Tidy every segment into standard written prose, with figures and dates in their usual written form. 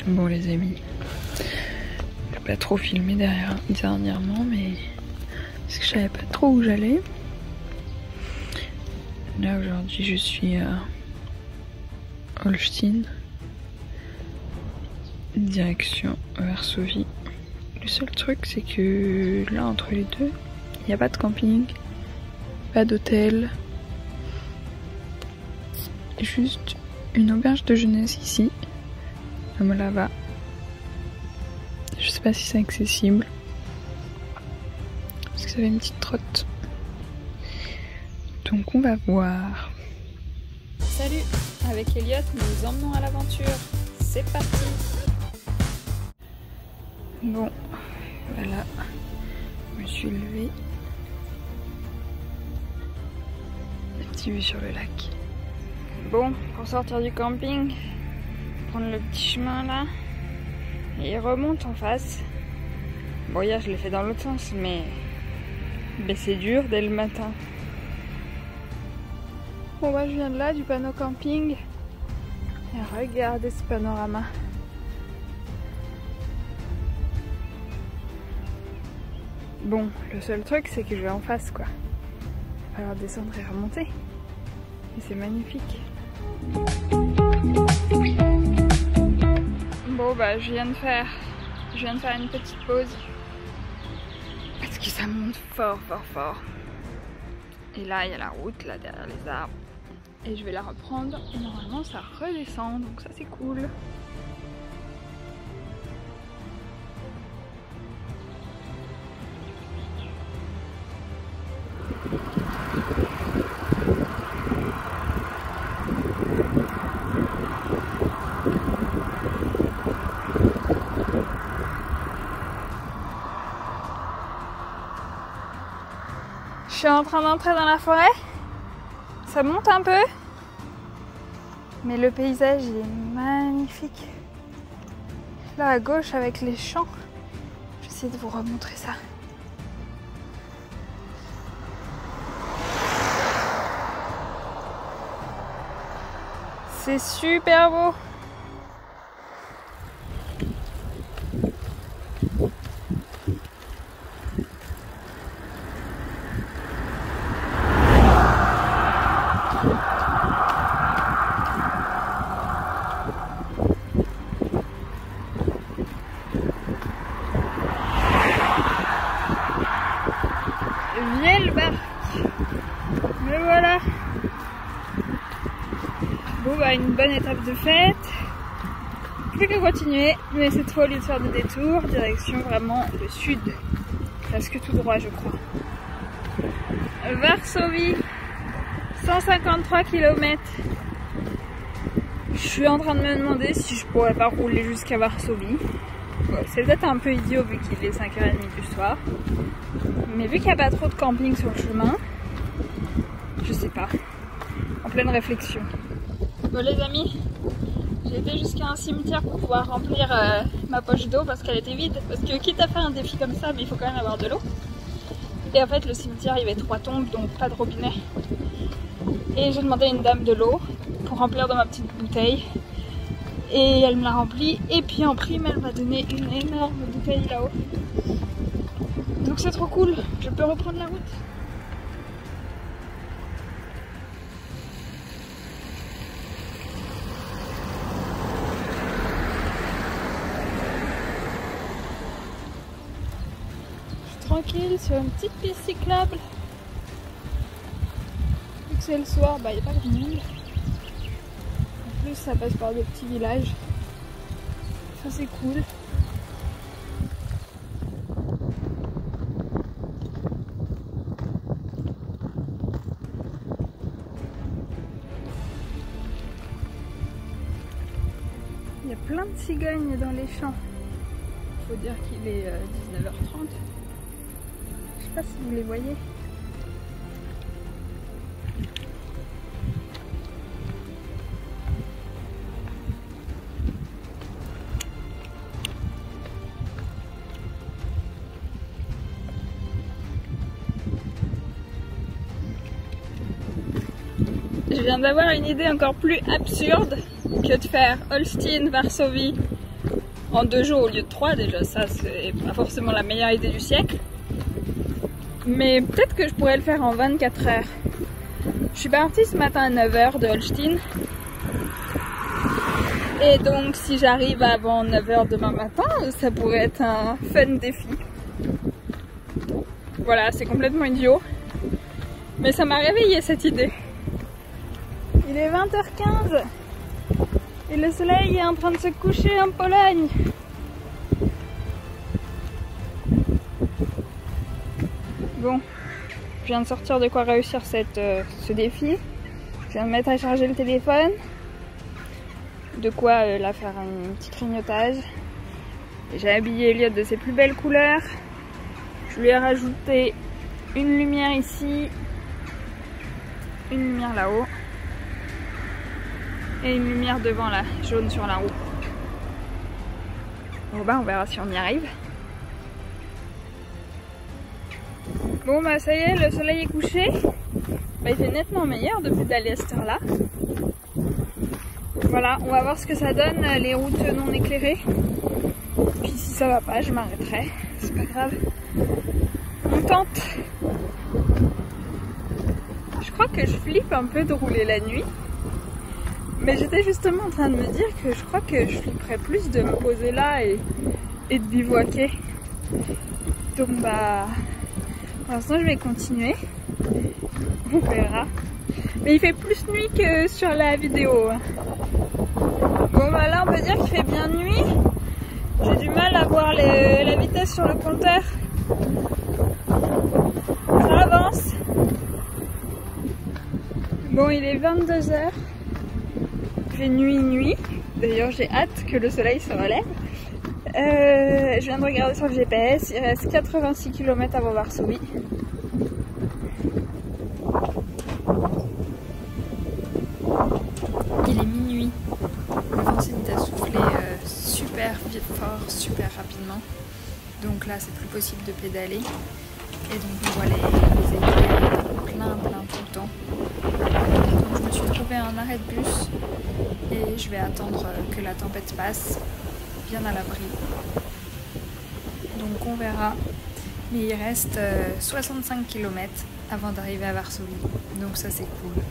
Bon les amis, je vais pas trop filmer dernièrement, mais parce que je savais pas trop où j'allais. Là aujourd'hui je suis à Olsztyn, direction Varsovie. Le seul truc c'est que là entre les deux, il n'y a pas de camping, pas d'hôtel, juste une auberge de jeunesse ici, à Moldava. Je sais pas si c'est accessible, parce que ça fait une petite trotte. Donc on va voir. Salut, avec Elliot nous vous emmenons à l'aventure. C'est parti. Bon, voilà, je me suis levée. Petit vue sur le lac. Bon, pour sortir du camping, prendre le petit chemin là, et il remonte en face. Bon, hier je l'ai fait dans l'autre sens, mais c'est dur dès le matin. Bon bah je viens de là, du panneau camping, et regardez ce panorama. Bon, le seul truc c'est que je vais en face quoi. Il va falloir descendre et remonter. Et c'est magnifique. Bon bah je viens de faire une petite pause. Parce que ça monte fort fort fort. Et là il y a la route là derrière les arbres. Et je vais la reprendre et normalement ça redescend, donc ça c'est cool. Je suis en train d'entrer dans la forêt. Ça monte un peu, mais le paysage il est magnifique. Là à gauche avec les champs, je vais essayer de vous remontrer ça. C'est super beau. Me voilà. Bon bah une bonne étape de fête. Plus que continuer, mais cette fois au lieu de faire des détours, direction vraiment le sud. Presque tout droit je crois. Varsovie, 153 km. Je suis en train de me demander si je pourrais pas rouler jusqu'à Varsovie. Bon, c'est peut-être un peu idiot vu qu'il est 5h30 du soir. Mais vu qu'il n'y a pas trop de camping sur le chemin, je sais pas. En pleine réflexion. Bon les amis, j'ai été jusqu'à un cimetière pour pouvoir remplir ma poche d'eau parce qu'elle était vide. Parce que quitte à faire un défi comme ça, mais il faut quand même avoir de l'eau. Et en fait le cimetière il y avait 3 tombes, donc pas de robinet. Et j'ai demandé à une dame de l'eau pour remplir dans ma petite bouteille. Et elle me l'a remplie. Et puis en prime elle m'a donné une énorme bouteille là-haut. Donc c'est trop cool, je peux reprendre la route. Je suis tranquille sur une petite piste cyclable. Vu que c'est le soir, bah il n'y a pas grand monde. En plus ça passe par des petits villages. Ça c'est cool. Il y a plein de cigognes dans les champs. Faut dire qu'il est 19h30. Je sais pas si vous les voyez. Je viens d'avoir une idée encore plus absurde que de faire Olsztyn, Varsovie en 2 jours au lieu de 3 déjà, ça c'est pas forcément la meilleure idée du siècle. Mais peut-être que je pourrais le faire en 24 heures. Je suis partie ce matin à 9 h de Holstein. Et donc si j'arrive avant 9 h demain matin, ça pourrait être un fun défi. Voilà, c'est complètement idiot. Mais ça m'a réveillé cette idée. Il est 20h15 et le soleil est en train de se coucher en Pologne. Bon, je viens de sortir de quoi réussir ce défi. Je viens de mettre à charger le téléphone. De quoi la faire un petit clignotage. J'ai habillé Elliot de ses plus belles couleurs. Je lui ai rajouté une lumière ici, une lumière là-haut et une lumière devant là, jaune sur la roue. Bon bah on verra si on y arrive. Bon bah ça y est, le soleil est couché. Bah, il fait nettement meilleur depuis d'aller à cette heure-là. Voilà, on va voir ce que ça donne, les routes non éclairées. Puis si ça va pas, je m'arrêterai. C'est pas grave. On tente. Je crois que je flippe un peu de rouler la nuit. Mais j'étais justement en train de me dire que je crois que je flipperais plus de me poser là et de bivouaquer. Donc bah, pour l'instant je vais continuer. On verra. Mais il fait plus nuit que sur la vidéo. Bon bah là on peut dire qu'il fait bien nuit. J'ai du mal à voir la vitesse sur le compteur. Ça avance. Bon, il est 22 h. Il fait nuit. D'ailleurs, j'ai hâte que le soleil se relève. Je viens de regarder sur le GPS. Il reste 86 km avant Varsovie. Il est minuit. Le vent s'est mis à souffler super fort, super rapidement. Donc là, c'est plus possible de pédaler. Et donc on voit les éclairs plein tout le temps. Donc je me suis trouvé un arrêt de bus et je vais attendre que la tempête passe bien à l'abri. Donc on verra. Mais il reste 65 km avant d'arriver à Varsovie. Donc ça c'est cool.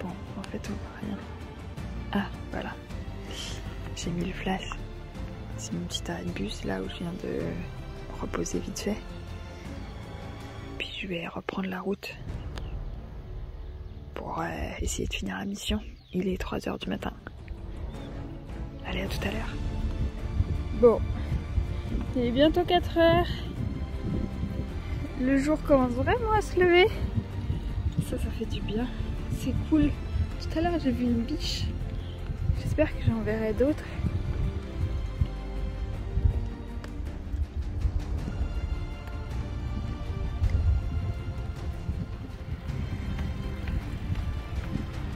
Bon, en fait on voit rien. Ah, voilà. J'ai mis le flash. C'est mon petit arrêt de bus là où je viens de reposer vite fait. Puis je vais reprendre la route pour essayer de finir la mission. Il est 3 h du matin. Allez, à tout à l'heure. Bon, il est bientôt 4 h. Le jour commence vraiment à se lever. Ça fait du bien. C'est cool. Tout à l'heure j'ai vu une biche. J'espère que j'en verrai d'autres.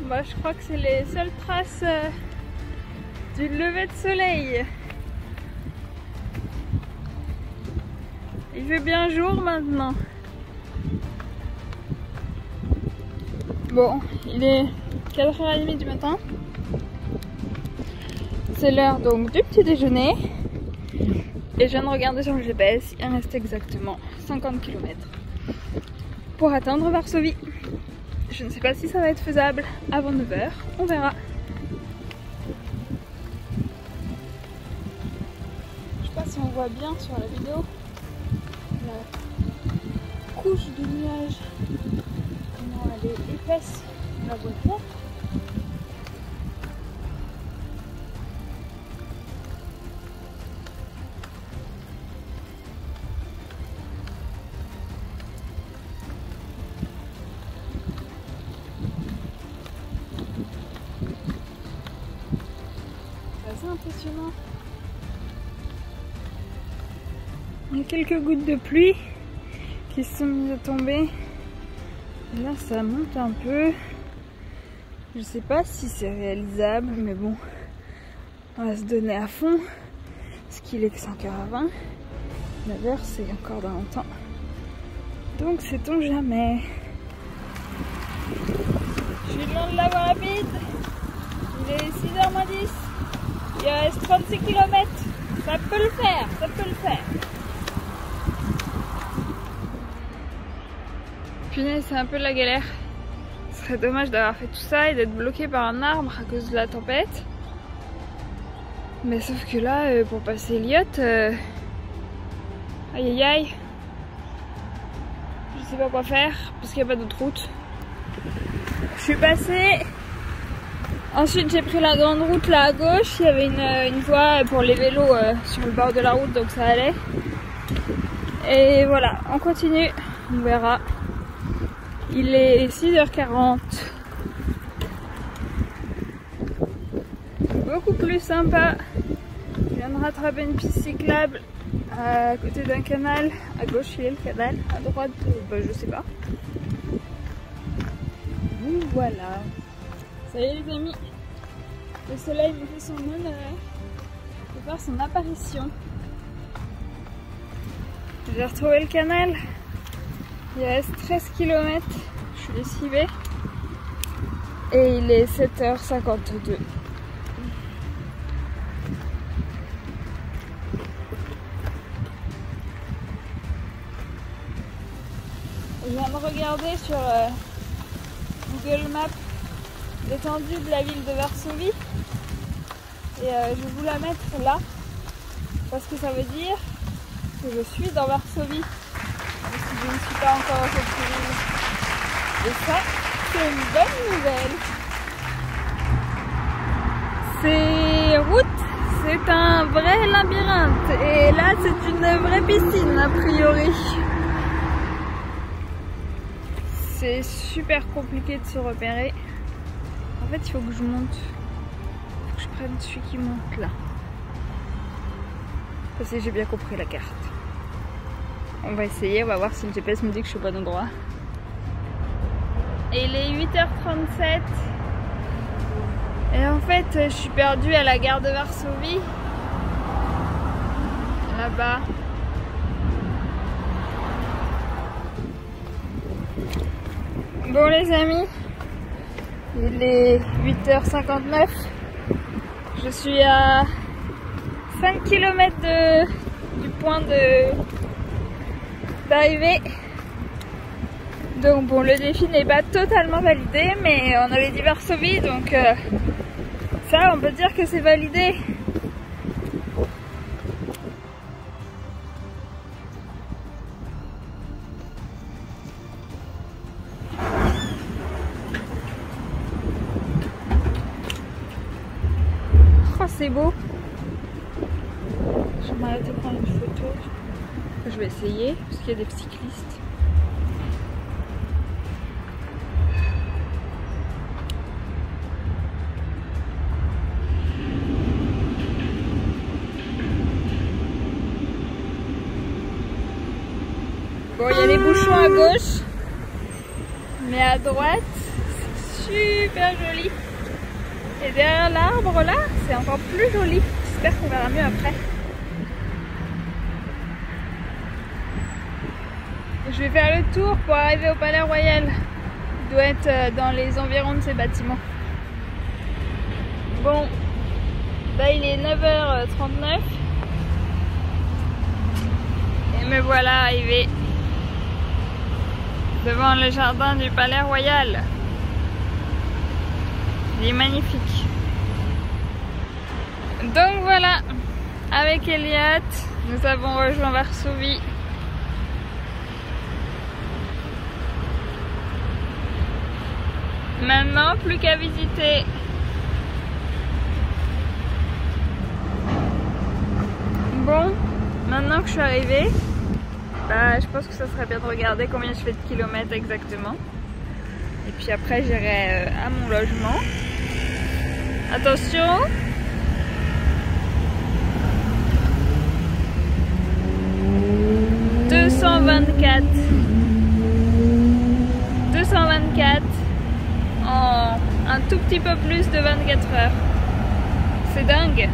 Bah, je crois que c'est les seules traces du lever de soleil. Il fait bien jour maintenant. Bon, il est 4h30 du matin. C'est l'heure donc du petit déjeuner. Et je viens de regarder sur le GPS, il reste exactement 50 km pour atteindre Varsovie. Je ne sais pas si ça va être faisable avant 9 h, on verra. Je sais pas si on voit bien sur la vidéo la couche de nuages, comment elle est épaisse la voiture. Impressionnant. Il y a quelques gouttes de pluie qui se sont mises à tomber. Et là ça monte un peu. Je sais pas si c'est réalisable, mais bon, on va se donner à fond. Parce qu'il est que 5h20. 9h c'est encore dans longtemps. Donc sait-on jamais. Je suis loin de la voie rapide. Il est ici. Il reste 36 km. Ça peut le faire, ça peut le faire. Punaise, c'est un peu la galère. Ce serait dommage d'avoir fait tout ça et d'être bloqué par un arbre à cause de la tempête. Mais sauf que là, pour passer Elliott, aïe aïe aïe. Je sais pas quoi faire parce qu'il n'y a pas d'autre route. Je suis passée. Ensuite j'ai pris la grande route là à gauche. Il y avait une voie pour les vélos sur le bord de la route, donc ça allait. Et voilà, on continue, on verra. Il est 6h40. Beaucoup plus sympa. Je viens de rattraper une piste cyclable à côté d'un canal. À gauche il est le canal, à droite bah, je sais pas. Donc voilà. Ça y est les amis, le soleil me fait son honneur de faire son apparition. J'ai retrouvé le canal. Il reste 13 km. Je suis lessivée. Et il est 7h52. Je viens de regarder sur Google Maps l'étendue de la ville de Varsovie et je vais vous la mettre là parce que ça veut dire que je suis dans Varsovie même si je ne suis pas encore au centre-ville. Et ça, c'est une bonne nouvelle. Ces routes, c'est un vrai labyrinthe et là c'est une vraie piscine a priori. C'est super compliqué de se repérer. En fait, il faut que je monte. Il faut que je prenne celui qui monte là. Parce que j'ai bien compris la carte. On va essayer, on va voir si le GPS me dit que je suis au bon endroit. Et il est 8h37. Et en fait, je suis perdue à la gare de Varsovie. Là-bas. Bon les amis, il est 8h59, je suis à 5 km du point d'arrivée. Donc bon, le défi n'est pas totalement validé, mais on avait dit Varsovie, donc ça on peut dire que c'est validé. C'est beau. Je vais m'arrêter prendre une photo. Je vais essayer parce qu'il y a des cyclistes. Bon, il y a les bouchons à gauche, mais à droite, c'est super joli. Et derrière l'arbre là, c'est encore plus joli. J'espère qu'on verra mieux après. Je vais faire le tour pour arriver au Palais Royal. Il doit être dans les environs de ces bâtiments. Bon, là il est 9h39. Et me voilà arrivé devant le jardin du Palais Royal. Il est magnifique. Donc voilà, avec Elliott, nous avons rejoint Varsovie. Maintenant, plus qu'à visiter. Bon, maintenant que je suis arrivée, bah, je pense que ça serait bien de regarder combien je fais de kilomètres exactement. Et puis après, j'irai à mon logement. Attention! « 224 en un tout petit peu plus de 24 heures. C'est dingue!